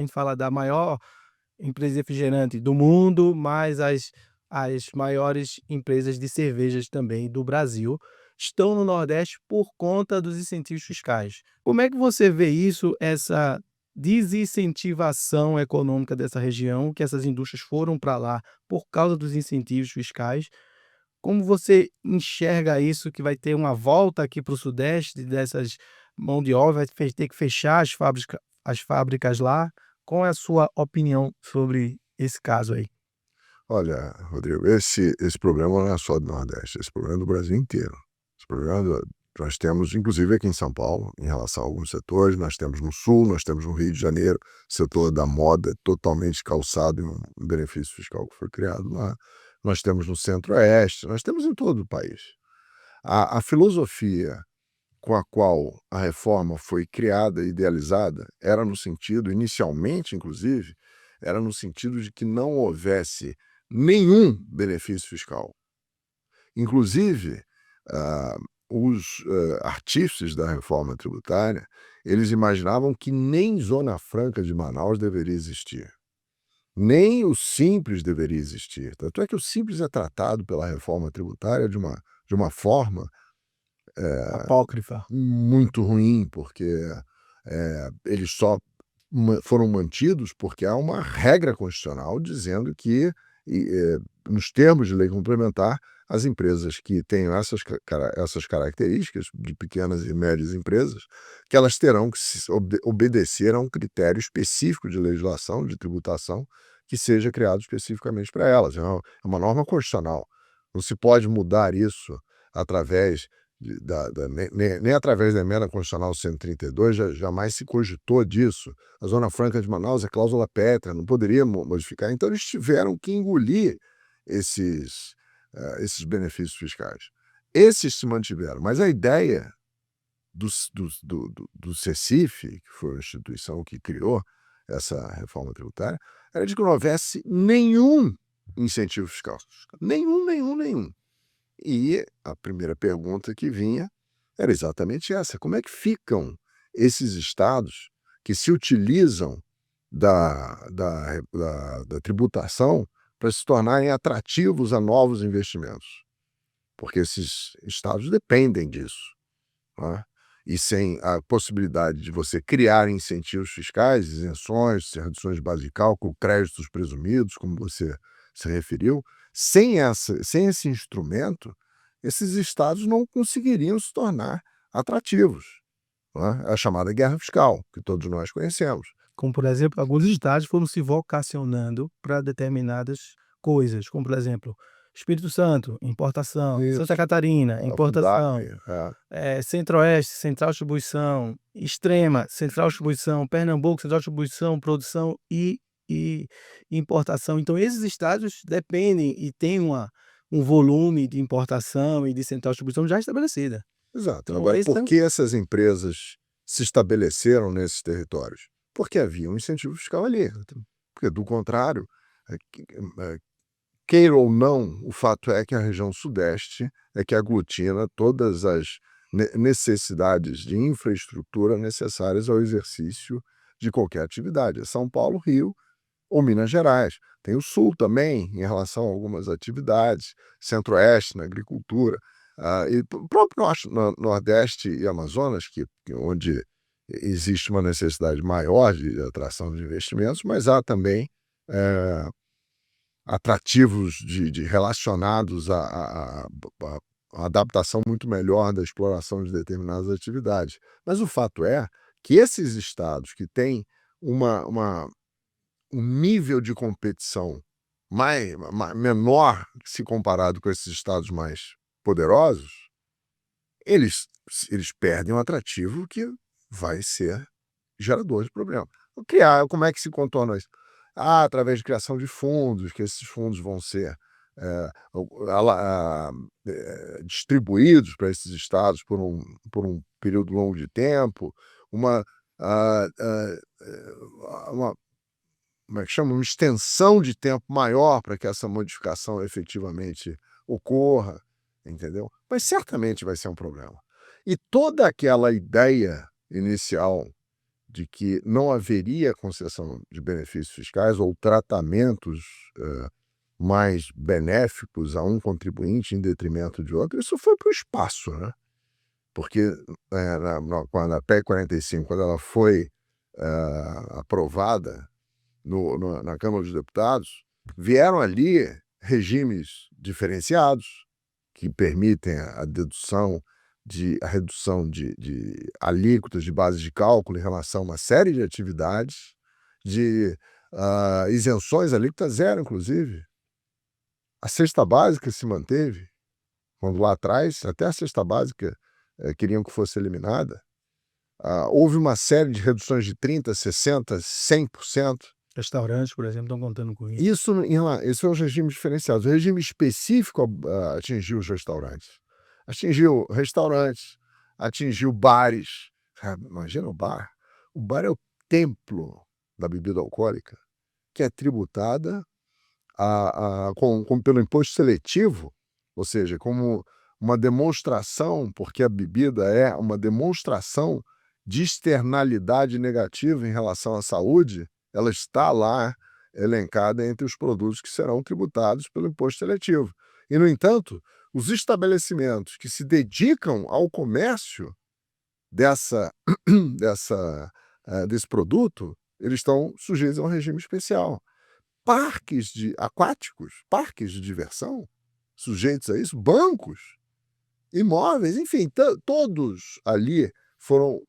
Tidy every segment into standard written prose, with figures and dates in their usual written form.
gente fala da maior empresa de refrigerante do mundo, mas as maiores empresas de cervejas também do Brasil estão no Nordeste por conta dos incentivos fiscais. Como é que você vê isso, essa desincentivação econômica dessa região, que essas indústrias foram para lá por causa dos incentivos fiscais? Como você enxerga isso, que vai ter uma volta aqui para o Sudeste dessas mão de obra, vai ter que fechar as fábricas lá? Qual é a sua opinião sobre esse caso aí? Olha, Rodrigo, esse problema não é só do Nordeste, esse problema é do Brasil inteiro. Esse problema nós temos, inclusive aqui em São Paulo, em relação a alguns setores, nós temos no Sul, nós temos no Rio de Janeiro, setor da moda totalmente calçado em um benefício fiscal que foi criado lá. Nós temos no Centro-Oeste, nós temos em todo o país. A filosofia com a qual a reforma foi criada e idealizada era no sentido, inicialmente, inclusive, era no sentido de que não houvesse nenhum benefício fiscal. Inclusive, os artífices da reforma tributária, eles imaginavam que nem Zona Franca de Manaus deveria existir, nem o Simples deveria existir. Tanto é que o Simples é tratado pela reforma tributária de uma forma Apócrifa. muito ruim, porque eles só foram mantidos porque há uma regra constitucional dizendo que, nos termos de lei complementar, as empresas que tenham essas características, de pequenas e médias empresas, que elas terão que obedecer a um critério específico de legislação, de tributação, que seja criado especificamente para elas. É uma norma constitucional. Não se pode mudar isso através nem através da emenda constitucional 132, jamais se cogitou disso. A Zona Franca de Manaus é cláusula pétrea, não poderia modificar. Então, eles tiveram que engolir esses benefícios fiscais. Esses se mantiveram, mas a ideia do CECIF, que foi a instituição que criou essa reforma tributária, era de que não houvesse nenhum incentivo fiscal. Nenhum. E a primeira pergunta que vinha era exatamente essa: como é que ficam esses estados que se utilizam da tributação para se tornarem atrativos a novos investimentos? Porque esses estados dependem disso, né? E sem a possibilidade de você criar incentivos fiscais, isenções, reduções de base de cálculo, créditos presumidos, como você se referiu, sem esse instrumento, esses estados não conseguiriam se tornar atrativos, né? É a chamada guerra fiscal, que todos nós conhecemos. Como, por exemplo, alguns estados foram se vocacionando para determinadas coisas, como, por exemplo, Espírito Santo, importação; Santa Isso, Catarina, a Fundae, importação; Centro-Oeste, central distribuição; Extrema, central distribuição; Pernambuco, central distribuição, produção e importação. Então esses estados dependem e têm um volume de importação e de central distribuição já estabelecida. exato. Então Agora, esse por é que essas empresas se estabeleceram nesses territórios? Porque havia um incentivo fiscal ali. Porque, do contrário, queira ou não, o fato é que a região sudeste é que aglutina todas as necessidades de infraestrutura necessárias ao exercício de qualquer atividade. É São Paulo, Rio ou Minas Gerais. Tem o Sul também, em relação a algumas atividades, Centro-Oeste na agricultura, e o próprio Nordeste e Amazonas, onde existe uma necessidade maior de atração de investimentos, mas há também atrativos relacionados à adaptação muito melhor da exploração de determinadas atividades. Mas o fato é que esses estados que têm um nível de competição menor se comparado com esses estados mais poderosos, eles perdem um atrativo que vai ser gerador de problema. Como é que se contorna isso? Através de criação de fundos, que esses fundos vão ser distribuídos para esses estados por um período longo de tempo, uma como é que chama? Uma extensão de tempo maior para que essa modificação efetivamente ocorra, entendeu? Mas certamente vai ser um problema. E toda aquela ideia inicial de que não haveria concessão de benefícios fiscais ou tratamentos mais benéficos a um contribuinte em detrimento de outro, isso foi para o espaço, né? Porque quando a PEC 45, quando ela foi aprovada na Câmara dos Deputados, vieram ali regimes diferenciados que permitem a redução de alíquotas de base de cálculo em relação a uma série de atividades, de isenções, alíquota zero, inclusive. A cesta básica se manteve, quando lá atrás, até a cesta básica queriam que fosse eliminada. Houve uma série de reduções de 30%, 60%, 100%. Restaurantes, por exemplo, estão contando com isso. Isso são os regimes diferenciados. O regime específico atingiu os restaurantes. Atingiu restaurantes, atingiu bares. Imagina o bar. O bar é o templo da bebida alcoólica, que é tributada pelo imposto seletivo, ou seja, como uma demonstração, porque a bebida é uma demonstração de externalidade negativa em relação à saúde, ela está lá elencada entre os produtos que serão tributados pelo imposto seletivo. E, no entanto, os estabelecimentos que se dedicam ao comércio desse produto, eles estão sujeitos a um regime especial. Parques aquáticos, parques de diversão, sujeitos a isso, bancos, imóveis, enfim, todos ali foram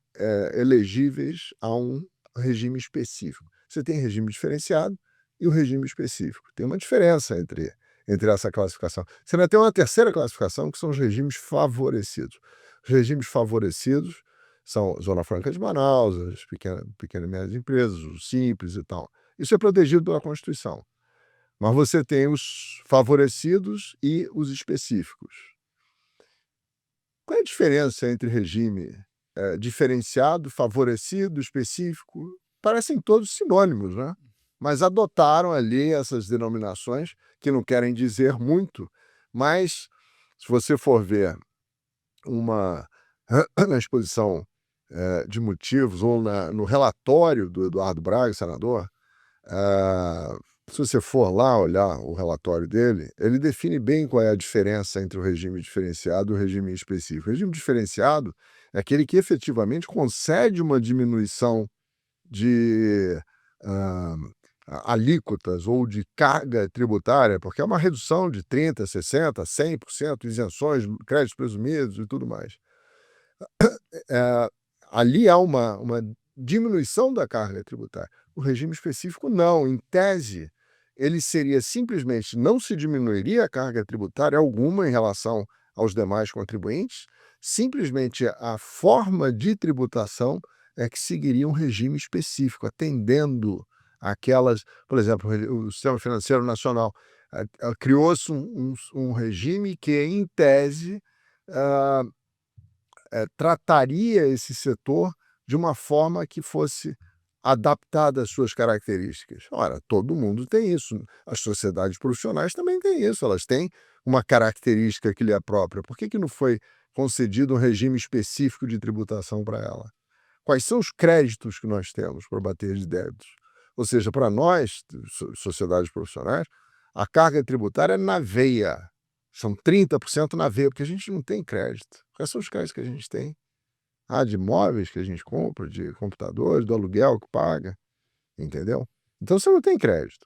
elegíveis a um regime específico. Você tem regime diferenciado e o regime específico. Tem uma diferença entre essa classificação. Você ainda tem uma terceira classificação, que são os regimes favorecidos. Os regimes favorecidos são Zona Franca de Manaus, as pequenas e médias empresas, os simples e tal. Isso é protegido pela Constituição. Mas você tem os favorecidos e os específicos. Qual é a diferença entre regime diferenciado, favorecido, específico? Parecem todos sinônimos, né? Mas adotaram ali essas denominações que não querem dizer muito, mas se você for ver na exposição de motivos ou no relatório do Eduardo Braga, senador, se você for lá olhar o relatório dele, ele define bem qual é a diferença entre o regime diferenciado e o regime específico. O regime diferenciado é aquele que efetivamente concede uma diminuição de alíquotas ou de carga tributária, porque é uma redução de 30%, 60%, 100%, isenções, créditos presumidos e tudo mais. Ali há uma diminuição da carga tributária. O regime específico não. Em tese, ele seria simplesmente, não se diminuiria a carga tributária alguma em relação aos demais contribuintes, simplesmente a forma de tributação é que seguiria um regime específico, atendendo aquelas, por exemplo, o Sistema Financeiro Nacional, criou-se um regime que, em tese, trataria esse setor de uma forma que fosse adaptada às suas características. Ora, todo mundo tem isso. As sociedades profissionais também têm isso. Elas têm uma característica que lhe é própria. Por que não foi concedido um regime específico de tributação para ela? Quais são os créditos que nós temos para bater de débitos? Ou seja, para nós, sociedades profissionais, a carga tributária é na veia. São 30% na veia, porque a gente não tem crédito. Quais são os créditos que a gente tem? De imóveis que a gente compra, de computadores, do aluguel que paga, entendeu? Então você não tem crédito.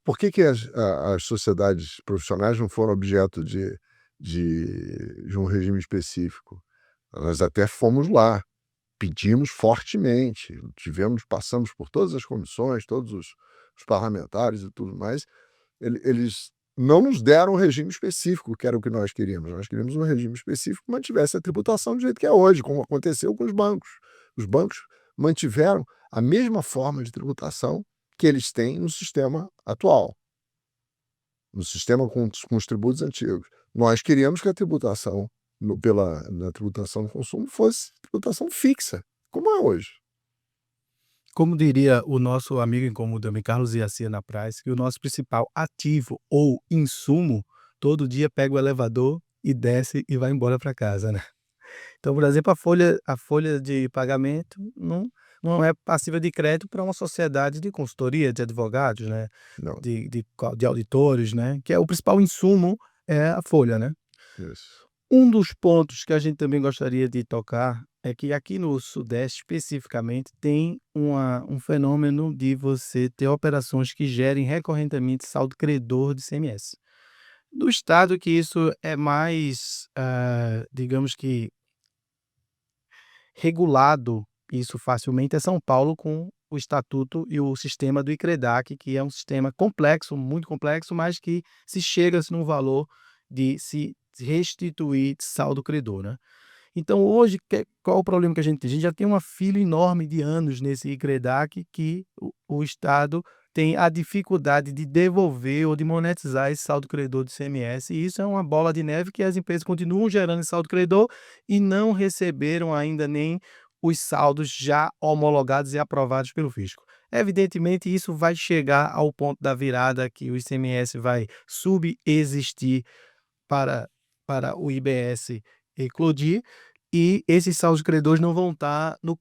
Por que as sociedades profissionais não foram objeto de um regime específico? Nós até fomos lá, pedimos fortemente, passamos por todas as comissões, todos os parlamentares e tudo mais, eles não nos deram um regime específico, que era o que nós queríamos. Nós queríamos um regime específico que mantivesse a tributação do jeito que é hoje, como aconteceu com os bancos. Os bancos mantiveram a mesma forma de tributação que eles têm no sistema atual, no sistema com os tributos antigos. Nós queríamos que a tributação na tributação do consumo fosse tributação fixa, como é hoje. Como diria o nosso amigo em comum também, Carlos Garcia na Praça, que o nosso principal ativo ou insumo, todo dia pega o elevador e desce e vai embora para casa, né. Então, por exemplo, a folha de pagamento não é passível de crédito para uma sociedade de consultoria, de advogados, né, Não, de auditores, né, que é o principal insumo é a folha, né. isso. Um dos pontos que a gente também gostaria de tocar é que aqui no Sudeste, especificamente, tem um fenômeno de você ter operações que gerem recorrentemente saldo credor de ICMS. No estado que isso é mais, digamos que regulado, isso facilmente, é São Paulo com o estatuto e o sistema do ICREDAC, que é um sistema complexo, muito complexo, mas que se chega-se num valor de se restituir saldo credor, né. Então hoje qual o problema que a gente tem? A gente já tem uma fila enorme de anos nesse ICREDAC que o estado tem a dificuldade de devolver ou de monetizar esse saldo credor do ICMS, e isso é uma bola de neve que as empresas continuam gerando esse saldo credor e não receberam ainda nem os saldos já homologados e aprovados pelo fisco. Evidentemente isso vai chegar ao ponto da virada que o ICMS vai subexistir para o IBS eclodir, e esses saldos credores não vão estar no